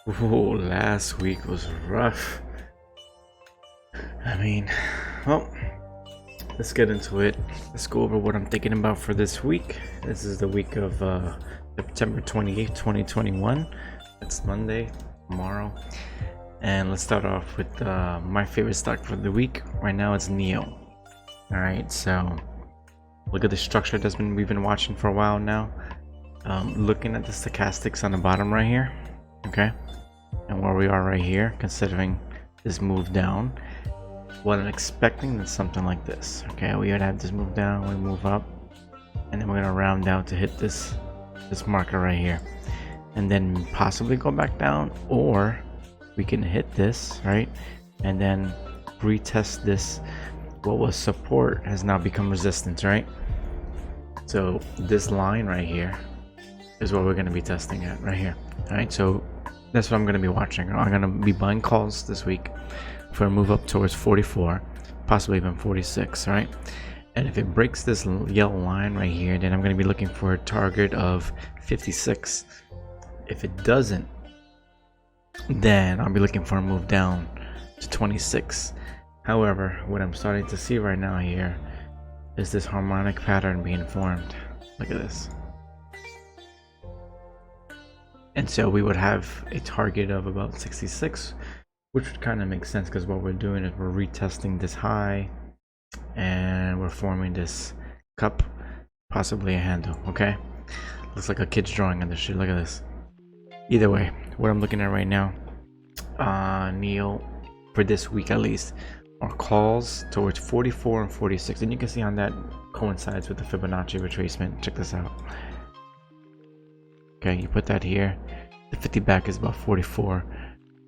Ooh, last week was rough. I mean, well, let's get into it. Let's go over what I'm thinking about for this week. This is the week of September 28th, 2021. It's Monday, tomorrow. And let's start off with my favorite stock for the week. Right now it's NEO. Alright, so look at the structure we've been watching for a while now. Looking at the stochastics on the bottom right here. Okay. And where we are right here, considering this move down, what I'm expecting is something like this. Okay, we would have this move down, we move up, and then we're gonna round down to hit this marker right here, and then possibly go back down, or we can hit this right, and then retest this. What was support has now become resistance, right? So this line right here is what we're gonna be testing at right here. All right, so that's what I'm going to be watching. I'm going to be buying calls this week for a move up towards 44, possibly even 46, right? And if it breaks this yellow line right here, then I'm going to be looking for a target of 56. If it doesn't, then I'll be looking for a move down to 26. However, what I'm starting to see right now here is this harmonic pattern being formed. Look at this. And so we would have a target of about 66, which would kind of make sense because what we're doing is we're retesting this high and we're forming this cup, possibly a handle. Okay, looks like a kid's drawing on this shit. Look at this. Either way, what I'm looking at right now, NEO, for this week at least, are calls towards 44 and 46, and you can see on that coincides with the Fibonacci retracement. Check this out. Okay, you put that here, the 50 back is about 44,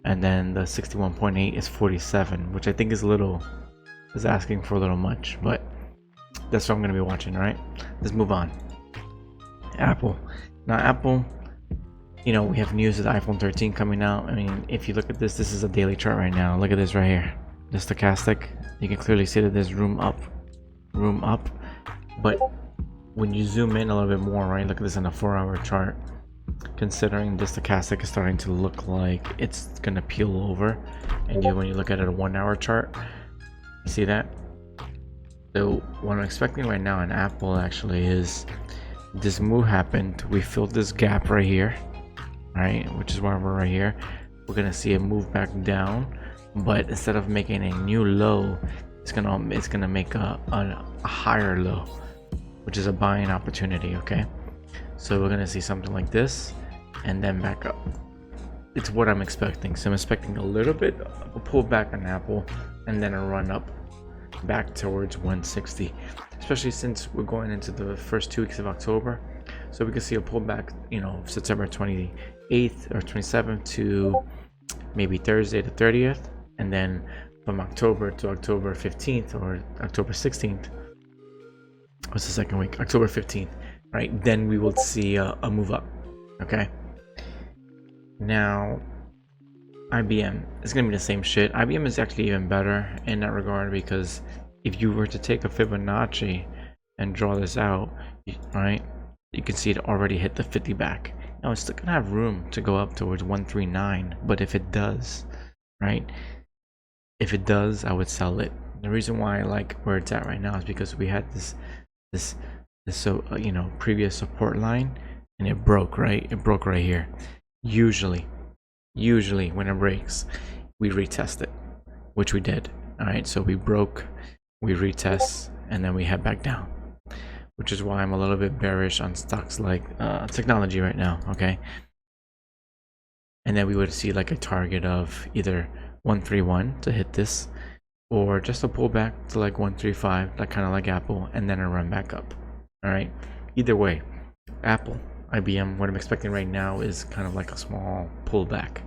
and then the 61.8 is 47, which I think is asking for a little much, but that's what I'm going to be watching. All right, let's move on. Apple. Now Apple, you know, we have news of the iPhone 13 coming out. I mean, if you look at this is a daily chart right now. Look at this right here, the stochastic. You can clearly see that there's room up, but when you zoom in a little bit more, right, look at this on a 4-hour chart. Considering the stochastic is starting to look like it's gonna peel over, and when you look at it a 1-hour chart, you see that. So what I'm expecting right now in Apple actually is this move happened, we filled this gap right here, right, which is why we're right here. We're gonna see it move back down, but instead of making a new low, it's gonna make a higher low, which is a buying opportunity. Okay, so we're gonna see something like this and then back up. It's what I'm expecting. So I'm expecting a little bit of a pullback on Apple and then a run up back towards 160, especially since we're going into the first 2 weeks of October. So we can see a pullback, you know, September 28th or 27th to maybe Thursday the 30th, and then from October to October 15th or October 16th. What's the second week? October 15th. Right, then we will see a move up. Okay, now IBM is gonna be the same shit. IBM is actually even better in that regard, because if you were to take a Fibonacci and draw this out, right, you can see it already hit the 50 back. Now it's still gonna have room to go up towards 139, but if it does, right, if it does, I would sell it. The reason why I like where it's at right now is because we had this you know, previous support line, and it broke right here. Usually when it breaks, we retest it, which we did. All right, so we broke, we retest, and then we head back down, which is why I'm a little bit bearish on stocks like technology right now. Okay, and then we would see like a target of either 131 to hit this, or just a pullback to like 135, like kind of like Apple, and then a run back up. All right, either way, Apple, IBM, what I'm expecting right now is kind of like a small pullback.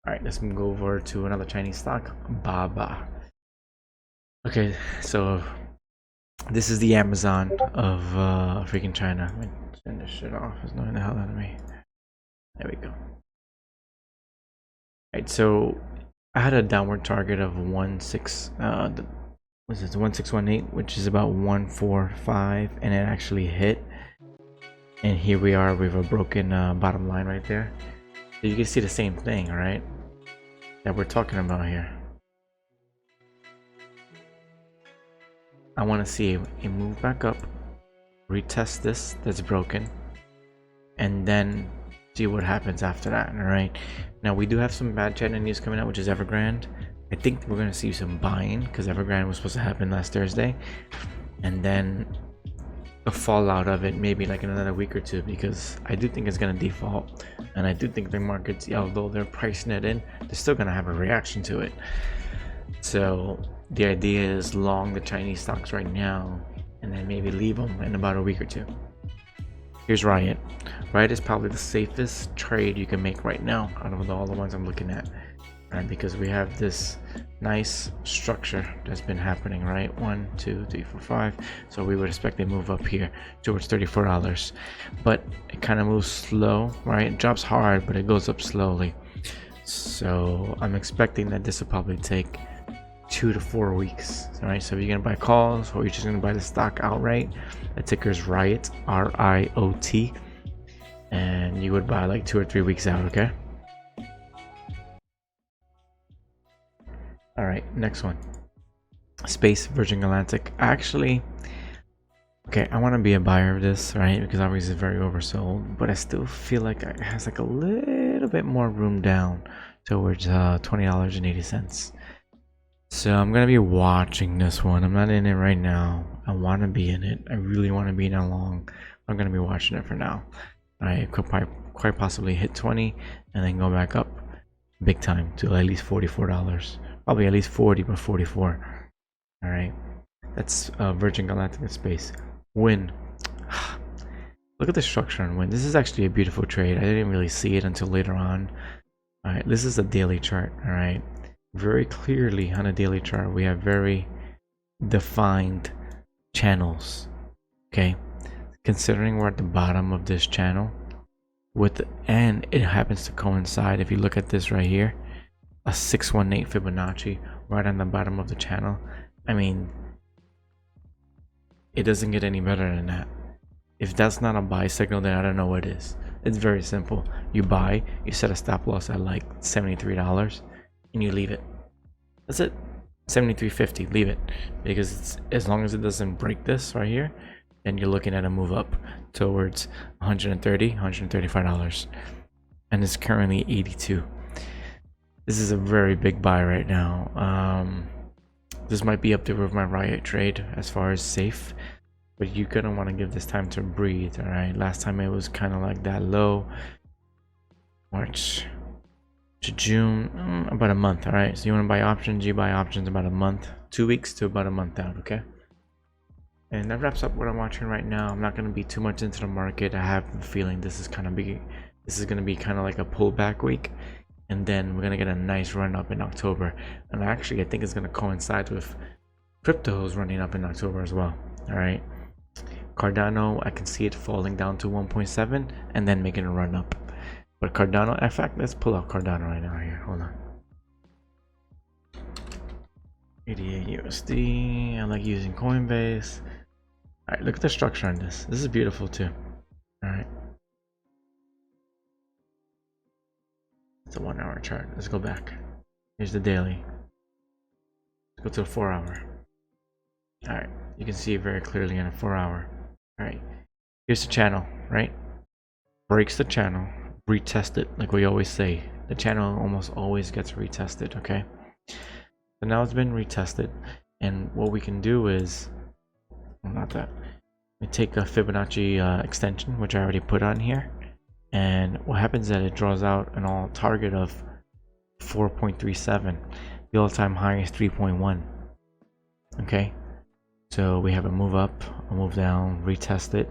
All right, let's go over to another Chinese stock, Baba. Okay, so this is the Amazon of freaking China. Let me turn this shit off. It's annoying the hell out of me. There we go. All right, so I had a downward target of 1618, which is about 145, and it actually hit. And here we are with a broken bottom line right there. So you can see the same thing, right? That we're talking about here. I want to see it move back up, retest this that's broken, and then see what happens after that. All right. Now we do have some bad China news coming out, which is Evergrande. I think we're gonna see some buying because Evergrande was supposed to happen last Thursday, and then the fallout of it maybe like in another week or two, because I do think it's gonna default, and I do think the markets, although they're pricing it in, they're still gonna have a reaction to it. So the idea is long the Chinese stocks right now, and then maybe leave them in about a week or two. Here's RIOT. RIOT is probably the safest trade you can make right now out of all the ones I'm looking at, right? Because we have this nice structure that's been happening, right? 1, 2, 3, 4, 5. So we would expect they move up here towards $34, but it kind of moves slow, right? It drops hard, but it goes up slowly. So I'm expecting that this will probably take 2 to 4 weeks. All right, so if you're gonna buy calls or you're just gonna buy the stock outright, the ticker is RIOT, RIOT, and you would buy like 2 or 3 weeks out. Okay. All right, next one, Space Virgin Galactic. Actually, okay, I want to be a buyer of this, right? Because obviously it's very oversold, but I still feel like it has like a little bit more room down towards $20.80. So I'm gonna be watching this one. I'm not in it right now. I want to be in it. I really want to be in it long. I'm gonna be watching it for now. I could quite possibly hit 20 and then go back up big time to at least $44. Probably at least 40, but 44. All right, that's Virgin Galactic Space. Win. Look at the structure on Win. This is actually a beautiful trade. I didn't really see it until later on. All right, this is a daily chart. All right. Very clearly on a daily chart we have very defined channels. Okay, considering we're at the bottom of this channel and it happens to coincide, if you look at this right here, a 618 Fibonacci right on the bottom of the channel. I mean, it doesn't get any better than that. If that's not a buy signal, then I don't know what is. It's very simple. You buy, you set a stop loss at like $73 and you leave it. That's it. $73.50, leave it, because it's, as long as it doesn't break this right here, then you're looking at a move up towards $135, and it's currently 82. This is a very big buy right now. This might be up there with my RIOT trade as far as safe, but you're gonna want to give this time to breathe. All right, last time it was kind of like that low, March to June, about a month. All right, so you want to buy options, you buy options about a month, 2 weeks to about a month out. Okay, and that wraps up what I'm watching right now. I'm not going to be too much into the market. I have a feeling this is going to be kind of like a pullback week, and then we're going to get a nice run up in October. And actually I think it's going to coincide with cryptos running up in October as well. All right, Cardano, I can see it falling down to 1.7 and then making a run up. But Cardano, in fact, let's pull out Cardano right now here. Hold on. 88 USD. I like using Coinbase. All right, look at the structure on this. This is beautiful too. All right. It's a 1 hour chart. Let's go back. Here's the daily. Let's go to a 4 hour. All right. You can see it very clearly in a 4 hour. All right. Here's the channel, right? Breaks the channel. Retest it, like we always say. The channel almost always gets retested. Okay, so now it's been retested, and what we can do is, well, not that, we take a Fibonacci extension, which I already put on here, and what happens is that it draws out an all target of 4.37. The all-time high is 3.1. Okay, so we have a move up, a move down, retest it,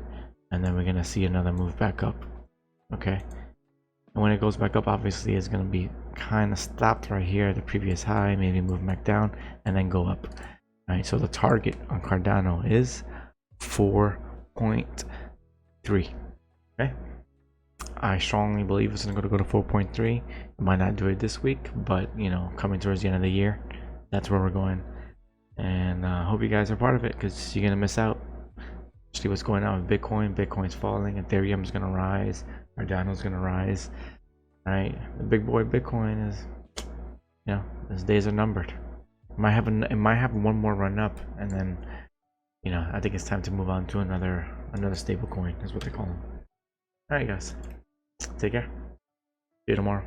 and then we're gonna see another move back up. Okay, and when it goes back up, obviously it's going to be kind of stopped right here, the previous high, maybe move back down and then go up. All right, so the target on Cardano is 4.3. Okay, I strongly believe it's going to go to 4.3. It might not do it this week, but you know, coming towards the end of the year, that's where we're going. And I hope you guys are part of it, because you're going to miss out. See what's going on with Bitcoin. Bitcoin's falling, Ethereum's going to rise, Cardano's going to rise. Right, the big boy Bitcoin is, you know, his days are numbered. It might have one more run up, and then, you know, I think it's time to move on to another stable coin, is what they call them. All right, guys, take care. See you tomorrow.